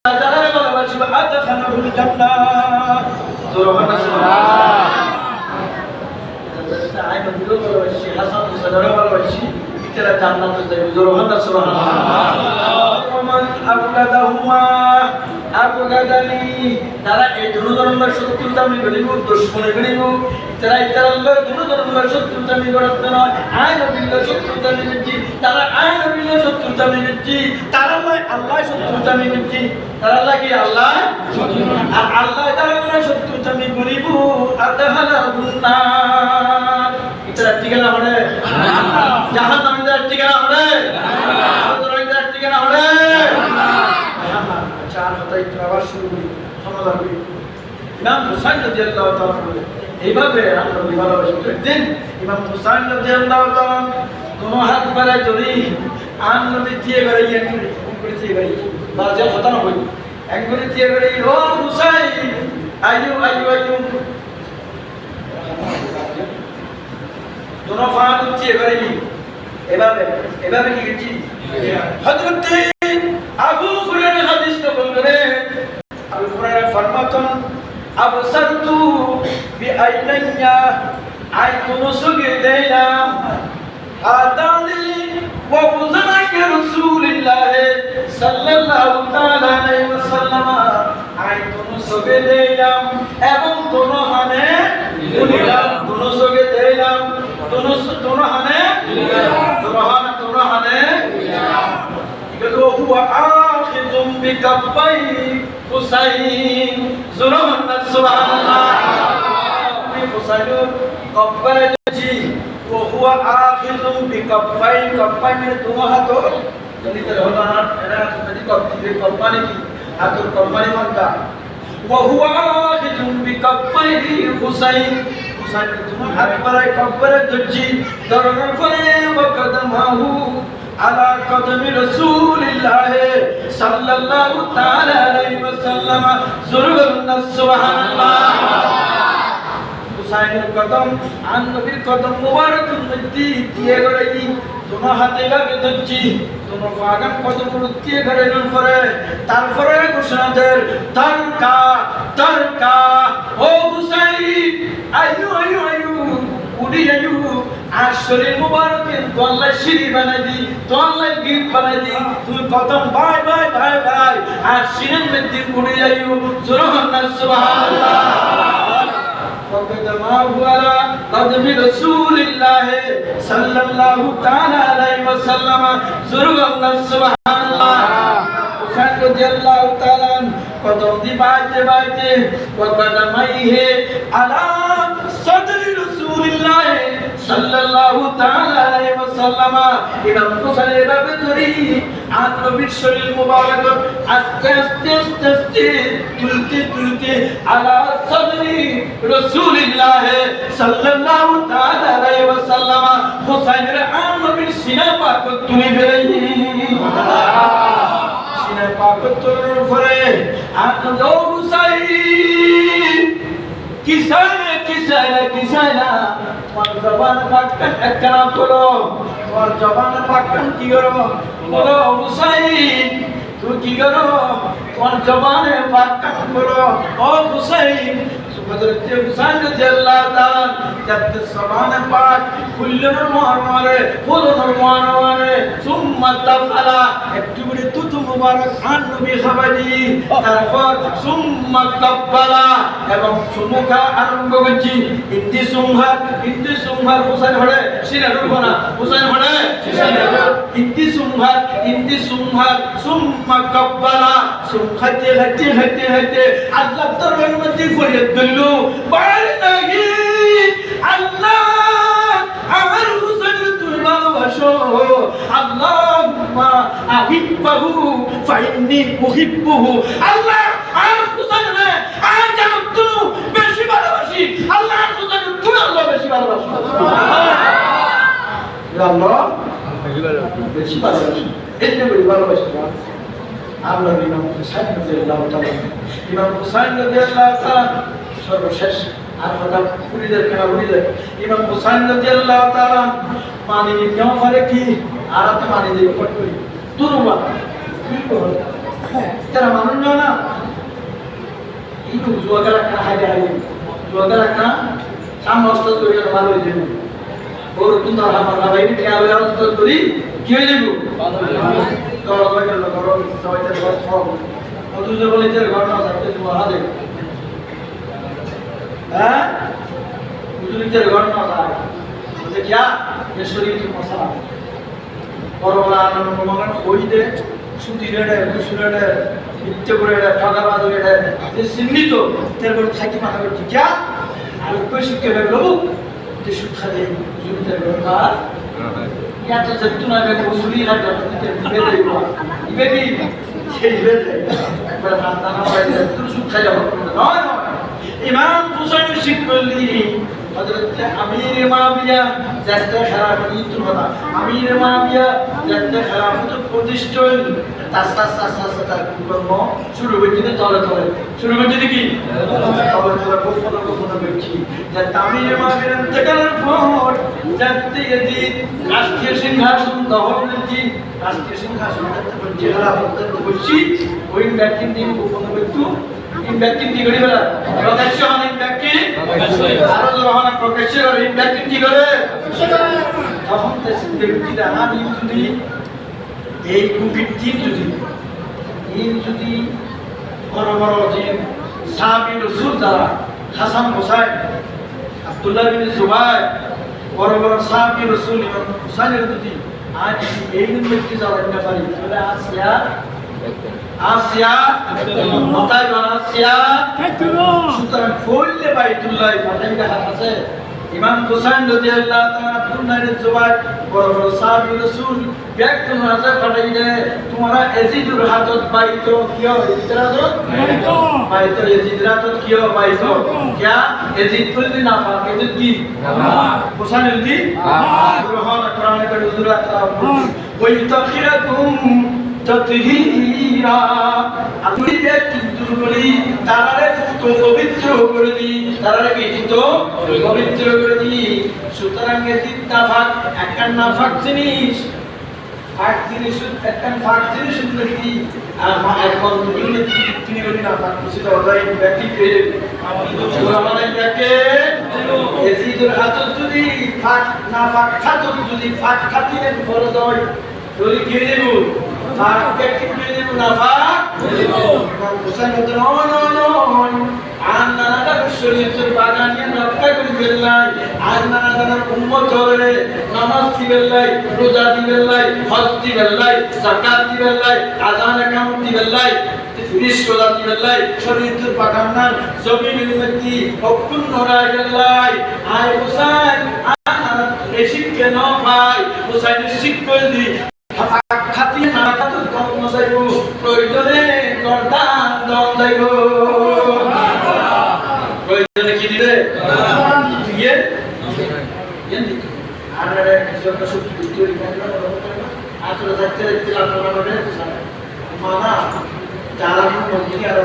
যারা ভালোবাসি আদখালাহুল জান্নাহ সুবহানাল্লাহ আই নবীও ভালোবাসি হাসান হুসাইনও ভালোবাসি ইতারা জান্নাতে যাবে সুবহানাল্লাহ ওমান আবগাদাহুমা আবগাদানি তারা এই দুর্ধর্মের শত্রুতা আমি গরিব দুশ্মনে গরিব তারা ইতারাল্লাহ দুর্ধর্মের শত্রুতা আমি গরত নয় আই নবীর শত্রুতা আমি গেছি তারা আই নবীর শত্রুতা আমি গেছি তারা আল্লাহ শত্রুতা আমি গেছি তারা লাগে আল্লাহ আর আল্লাহ তাআলা শত্রুতা আমি গরিব আদহালাহুন নার ইতারা ঠিকানা হবে জাহান্নামের ঠিকানা হবে আল্লাহর ঠিকানা হবে চার কথা একটু আবার শুরু করি সমাধান করি ইমাম হুসাইন রাদিয়াল্লাহু তাআলা এইভাবে আমরা ভালোবাসি দিন ইমাম হুসাইন রাদিয়াল্লাহু তাআলা दोनों हाथ पर ধরি আন নবী দিয়ে গড়ে করে দিয়ে গড়ে বাজে কথা না হই এক করে দিয়ে গড়ে ও হুসাইন আইয়ু আইয়ু আইয়ু दोनों ফাঁক দিয়ে গড়ে এভাবে কি গেছি হযরত আবু হুরায়রা হাদিস তো বলরে আবু হুরায়রা ফরমাতন আবসারতু বিআইনাইয়া আই কোন সুগে দিলাম আদানি ওয়া বুযনাকে রাসূলুল্লাহ সাল্লাল্লাহু তাআলা আলাইহি ওয়াসাল্লাম আই কোন সুগে দিলাম এবং কোন হানে দিলাম কোন সুগে দিলাম কোন হানে কোন হানে وهو آخذ بكفي حسين زرهن سبحان الله حسين قبل جي وهو آخذ بكفي كفي من दोनों हाथों जल्दी से होना ना ऐना तुम्हारी कप्पी कप्पाने की हाथों कप्पाने मांगा وهو آخذ بكفي حسين حسين दोनों हाथ पर कब्र दजी दरगाह पर वकदमाहु على قدم رسول الله صلى الله تعالى عليه وسلم زرنا سبحان الله হুসাইনের কদম আন নবীর কদম মুবারক মধ্যে দিয়ে গড়াই दोनों হাতে লাগে ধরছি दोनों পাগান কদম দিয়ে গড়াইল পরে তারপরে ঘোষণা দেন তরকা ও হুসাইন আইয়ু আইয়ু আইয়ু উড়ি আইয়ু আর শরীর মুবারকের দোয়াল্লা সিঁড়ি বানাই দি দোয়াল্লা গিট বানাই দি তুই কদম ভাই ভাই ভাই ভাই আর সিনের মধ্যে উড়ে যাইও সুবহানাল্লাহ সুবহানাল্লাহ وقدمه على قدم رسول الله صلى الله تعالى عليه وسلم সুবহানাল্লাহ সুবহানাল্লাহ হুসাইন রাদিয়াল্লাহু তাআলা কদম দি বাইতে বাইতে وقدميه على صدر رسول الله সাল্লাল্লাহু তাআলা আলাইহি ওয়াসাল্লাম ইমাম হুসাইনের ভাবে ধরি আর নবীর শরীর মুবারক আস্তে আস্তে আস্তে আস্তে তুলতে আলা সাদরি রাসূলুল্লাহ সাল্লাল্লাহু তাআলা আলাইহি ওয়াসাল্লাম হুসাইনের আর নবীর সিনা পাক তুলে ফেলাই সিনা পাক তোলার পরে আর হুসাইন কিসানা তোমার জবান পাক্কান একখানা তোলো তোমার জবান পাক্কান কি করো বলো হুসাইন তুমি কি করো তোমার জবানে পাক্কান করো ও হুসাইন হযরত হুসাইন রাদিয়াল্লাহু তাআলা যাতে জবানে পাক খুললের মারমারে ফুলনের মারমারে সুম্মা তাফালা একটু করে তুতু মুবারক আন নবী খাবাদি তারপর সুম্মা কাব্বালা এবং চুমুকা আরম্ভ করছি ইন্দি সুমহার হুসাইন হড়ে সিনা রুবনা হুসাইন হড়ে ইন্দি সুমহার সুম্মা কাব্বালা সুমখাতে হতে আল্লাহ দরবার মধ্যে ফরিয়াদ করলো বাড়ি লাগি আল্লাহ আমার হুসাইন তুমি ভালোবাসো আল্লাহুম্মা আহিব্বাহু ফাইন্নী উহিব্বুহু আল্লাহ আর হুসাইন আর জানতো বেশি ভালোবাসি আল্লাহ হুসাইন তুমি আল্লাহ বেশি ভালোবাসো আল্লাহ বেশি ভালোবাসি এটা বলি ভালোবাসি আমরা ইমাম হুসাইন রাদিয়াল্লাহু তাআলা সর্বশেষ আর কথা পুরিদের কেনা পুরিদের ইমাম হুসাইন রাদিয়াল্লাহু তাআলা পানি কেউ পারে কি আর হাতে পানি দিয়ে কট করি তুরুবা কি করো তারা মানুষ না itu jual galakna hari-hari jual galakna sama ustaz tu yang malu itu baru tu tak ramai ramai ini kalau yang ustaz beri kira itu kalau saya terbuat form waktu saya boleh cari karena saya cuma ada itu cari karena saya jadi क्या ये शरीर की मसाला और वाला आनंद मगन कोई दे सुधी रेडे कुछ रेडे इत्ते करे ठगा बाजू रेडे ये सिन्नी तो तेरे को खाकी माथा करती क्या और कोई शिक्के में लोग ये शुद्ध खाते जुड़ तेरे को का या तो जब तू ना गए वो सुरी ना करते तेरे बेटे हुआ ये भी ये बेटे बड़ा खाता ना पाए तू शुद्ध खा जाओ ना इमाम हुसैन शिक्कली हजरत अमीर माविया जैसे खिलाफत इतु होता अमीर माविया जैसे खिलाफत प्रतिष्ठित तास्ता कर्म शुरू करते थे शुरू करते की गोफन करती जब अमीर माविया इंतकाल पर जब यदि राष्ट्रीय सिंहासन दखल करती राष्ट्रीय सिंहासन करते बच्चे खिलाफत करते बच्ची वही व्यक्ति दिन गोफन करती इन व्यक्ति की गड़ी वाला प्रकाश्य होने व्यक्ति आरो जो होना प्रकाश्य और इन व्यक्ति की गड़े अब हम तस्वीर व्यक्ति दाना भी जुदी एक कुकिटी जुदी इन जुदी बराबर दिन साबी रसूल दारा हसन हुसैन अब्दुल्ला बिन जुबायर बराबर साबी रसूल हुसैन जुदी आज एक व्यक्ति दारा इन्हें पारी बोले आसिया बताई बना आसिया सुतरां खोलले बायतुल्लाह फातिहा का हाथ से इमाम हुसैन रज़ियल्लाहु ताआला अब्दुल्लाह बिन जुबायर बराबर साहबी रसूल बैक नजर फटाई दे तुम्हारा यजीदुर हाथत बाइतो किया इतरा दो बाइतो यजीद हाथत किया बाइतो क्या यजीद कुल दिन आफा यजीद की हुसैन दी कुरान कुरान का हुजूरा व यतखिरकुम तत्हीरा अपनी व्यक्ति दुर्बली तारारे तो पवित्र করে দি তারারে কি তো পবিত্র করে দি সুতরাং এটি তাফাক একটা নাফাক জিনিস ফাক জিনিস একটা ফাক জিনিস কি আর মা এখন দুনিয়া তিনি বলি নাফাক কিছু তো ওই ব্যক্তি পেয়ে আমাদের দেখে এজিদুল হাতত যদি ফাক নাফাক খাতত যদি ফাক খাতিনে ফরজ হয় তাহলে কি দেব আর ব্যক্তি পেয়ে দেব নাফাক হোসেন বলতে আন্নানাটা শরীয়তের বাগানিয়া রক্ষা করে ফেললাই আন্নানাদার উম্মত হলে নামাজ দিবেলাই রোজা দিবেলাই হজ দিবেলাই যাকাত দিবেলাই আযান কাম দিবেলাই ফিরিস রোজা দিবেলাই শরীয়তের বাগানার জমিনের মধ্যে অক্ষুণ্ণ রয়ে গেলাই আয় হোসেন আন্নানা এসিক কেন ভাই হোসেন শিখ করে দি খাতি না খাতু কম যাইবো প্রয়োজনে গর্দান দম যাইবো প্রয়োজনে কি দিবে দিয়ে এন্দি আরে কিছু একটা সত্যি তৈরি করে আসলে যাচ্ছে তিলাপ করে মানা যারা মন্দির আর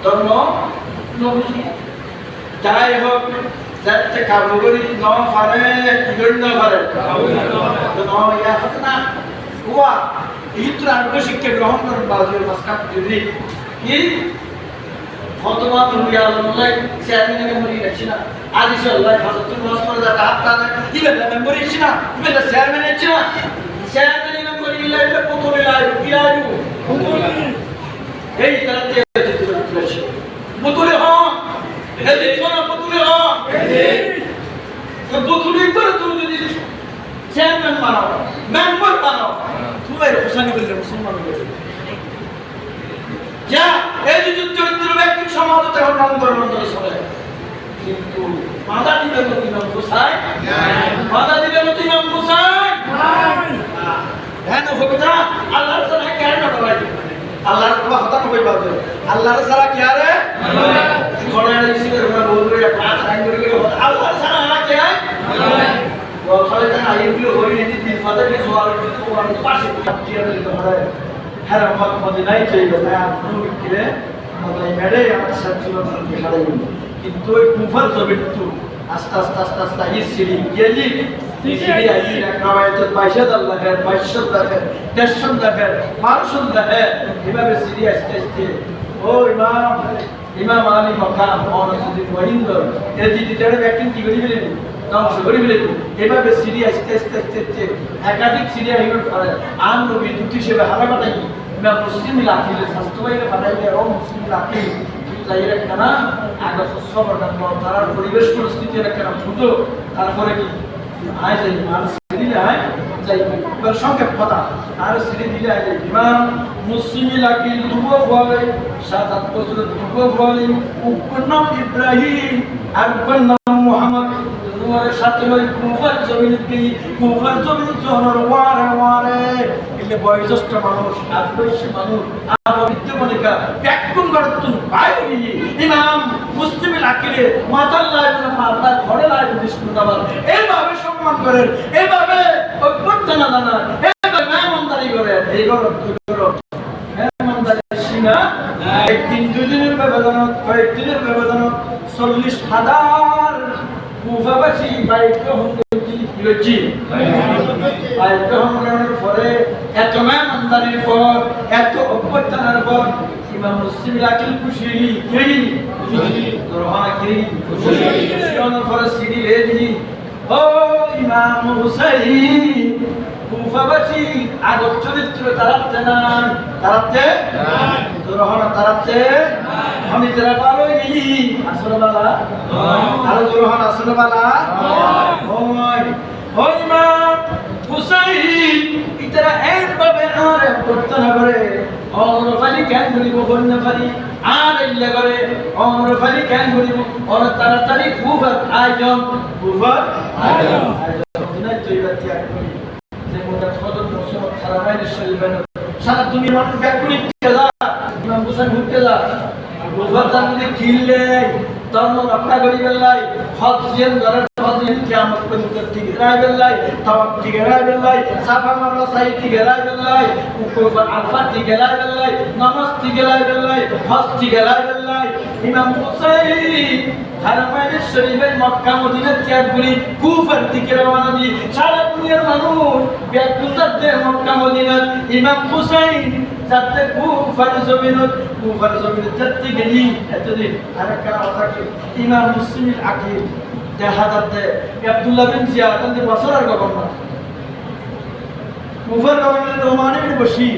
ধর্ম নবী যাই হোক যাতে কাবুগরি ন পারে কি না পারে তো ন ইয়া হতো না हुआ इतना अनुभव शिक्षा ग्रहण कर बाजू मस्का जुदी कि फतवा दुनिया अल्लाह सेमी ने मेमोरी रखना आज से अल्लाह हजरत मस्कर दा आप का इबे मेमोरी रखना इबे सेमी ने रखना सेमी ने मेमोरी लाइफ पोतोले लाइफ कियायु এই तरह पोतोले हां এই देखोना पोतोले हां तो पोतोले पर तुम যদি চেয়ারম্যান বানাও মেম্বার বানাও তুমি হোসেন বলে মুসলমান বলে যা এই যে চরিত্র ব্যক্তি সমাজ তখন আন্দোলন চলে কিন্তু মাদা দিবে নতুন নাম গোসাই মাদা দিবে নতুন নাম গোসাই হ্যাঁ ভগতা আল্লাহর সাথে কেন করাই আল্লাহর কথা হতা কই বাজে আল্লাহর সারা কি আরে ঘোড়া দিছিলে আমরা বলবো এটা পাঁচ আইন করে আল্লাহর সারা আর কি হয় ওখানে তা আইনগুলো হই নি দিন ফাদার কে সওয়াল তো আমি পাশে দিয়ে দিতে পারে হ্যাঁ আমার মদিনায় চাইবে না আপনি কিরে মদিনায় মেরে আমার সাথে কি হারাই কিন্তু ওই কুফর জবিত আস্তে আস্তে এই সিঁড়ি গিয়ে সিডি আইডি রাখাওয়াইতে 22000 লাখের 2200 লাখের 150 লাখের 500 লাখের এভাবে সিডি আসতে আসতে ও ইমাম আলী মাকাম অনসুদি মহিন্দ এই ডিজিটাল ব্যক্তি কি করি বলেন ধ্বংস করি বলেন এভাবে সিডি আসতে আসতে আসতে একাধিক সিডি আইবার পরে আন নবী দুটি সেবা হারাকাটাই ইমাম মুসলিম লাকিলে স্বাস্থ্যবাইরে বানাইলে ও মুসলিম লাকি যাইরা কেনা আগে সবর তার পরিবেশ পরিস্থিতি কেনা বুঝো তারপরে কি আয় যাই মানুষ দিলে আয় যাই এবার সংক্ষেপ কথা আর সিডি দিলে আয় যাই ইমাম মুসলিম লাকি দুবো বলে 7-8 বছর দুবো বলে উপর নাম ইব্রাহিম আর উপর নাম মুহাম্মদ দুয়ারে সাথে ওই কুফার জমিন জনর ওয়ারে এলে বয়োজ্যেষ্ঠ মানুষ আর বয়স্ক মানুষ আর বিদ্যমানিকা ব্যাকুল করতুন বাইরে ইমাম মুসলিম লাকিলে মাতাল লাইনে মাতা ঘরে লাইনে বিষ্ণুদাবাদ এইভাবে সম্মান করেন এইভাবে অভ্যর্থনা জানান এইভাবে মেহমানদারি করেন এই করো মেহমানদারি সিনা একদিন দুদিনের ব্যবধানত কয়েকদিনের ব্যবধানত 40,000 কুফাবাসী বাইকে হচ্ছি বাইকে হমের পরে এত মেহমানদারির পর এত অভ্যর্থনার পর ইমাম মুসলিম লাকিল খুশি পরে সিডি রেডি ও ইমাম হুসাইন কুফাবাসী আগত চরিত্র তারাতে নাই তারাতে রহনা তারাতে আমি তেরা ভালো গেলি আসলে বালা আর রহন আসলে বালা ওই ইমাম হুসাইন ইতরা এইভাবে আরে প্রার্থনা করে অমর ফালি কেন বলিব বন্য ফালি আর ইল্লা করে অমর ফালি কেন বলিব আর তাড়াতাড়ি কুফার আয়োজন দিনা জয়বাতি আকবরি যে মোটা সদর দর্শন খারামাইনের শরীফের সারা দুনিয়ার মানুষ ব্যাকুল যা ইমাম হুসাইন উঠতে যা কুফার জানলে কিনলে ধর্ম রক্ষা করি বেলাই হজ জিয়ান ধরে হজিন কিয়ামত পর্যন্ত ঠিক রাই বেলাই তাওয়াব ঠিক রাই বেলাই সাফা মারওয়া সাই ঠিক রাই বেলাই কুফার আলফা ঠিক রাই বেলাই নামাজ ঠিক রাই বেলাই হজ ঠিক রাই বেলাই ইমাম হুসাইন হারামাইনের শরীফের মক্কা মদিনা ত্যাগ করে কুফার দিকে রওনা দিয়ে সারা দুনিয়ার মানুষ ব্যাকুলতার দেহ মক্কা মদিনা ইমাম হুসাইন যাতে কুফার জমিনত যাতে গেলি এতদিন আরেকটা কথা কি ইমাম মুসলিমের আকিল দেখা যাচ্ছে আব্দুল্লাহ বিন জিয়াদ তাদের বছরের গভর্নর কুফার গভর্নর রহমান ইবনে বশির